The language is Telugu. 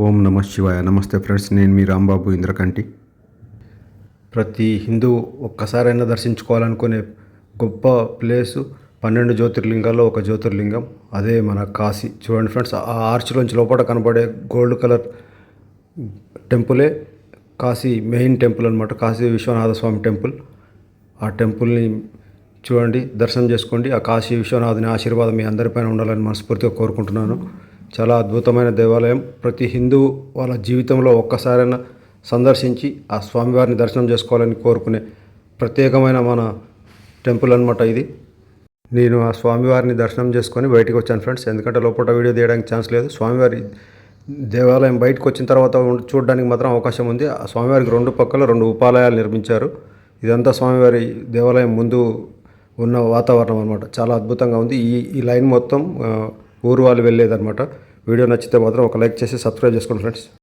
ఓం నమ శివాయ. నమస్తే ఫ్రెండ్స్, నేను మీ రాంబాబు ఇంద్రకంటి. ప్రతి హిందూ ఒక్కసారైనా దర్శించుకోవాలనుకునే గొప్ప ప్లేసు 12 జ్యోతిర్లింగాల్లో ఒక జ్యోతిర్లింగం, అదే మన కాశీ. చూడండి ఫ్రెండ్స్, ఆ ఆర్చ్లోంచి లోపల కనబడే గోల్డ్ కలర్ టెంపులే కాశీ మెయిన్ టెంపుల్ అనమాట. కాశీ విశ్వనాథ స్వామి టెంపుల్. ఆ టెంపుల్ని చూడండి, దర్శనం చేసుకోండి. ఆ కాశీ విశ్వనాథుని ఆశీర్వాదం మీ అందరిపైన ఉండాలని మనస్ఫూర్తిగా కోరుకుంటున్నాను. చాలా అద్భుతమైన దేవాలయం. ప్రతి హిందూ వాళ్ళ జీవితంలో ఒక్కసారైనా సందర్శించి ఆ స్వామివారిని దర్శనం చేసుకోవాలని కోరుకునే ప్రత్యేకమైన మన టెంపుల్ అనమాట ఇది. నేను ఆ స్వామివారిని దర్శనం చేసుకొని బయటికి వచ్చాను ఫ్రెండ్స్, ఎందుకంటే లోపల వీడియో తీయడానికి ఛాన్స్ లేదు. స్వామివారి దేవాలయం బయటకు వచ్చిన తర్వాత చూడడానికి మాత్రం అవకాశం ఉంది. ఆ స్వామివారికి 2 పక్కల 2 ఉపాలయాలు నిర్మించారు. ఇదంతా స్వామివారి దేవాలయం ముందు ఉన్న వాతావరణం అనమాట. చాలా అద్భుతంగా ఉంది. ఈ లైన్ మొత్తం ఊరు వాళ్ళు వెళ్ళేదన్నమాట. వీడియో నచ్చితే మాత్రం ఒక లైక్ చేసి సబ్స్క్రైబ్ చేసుకోండి ఫ్రెండ్స్.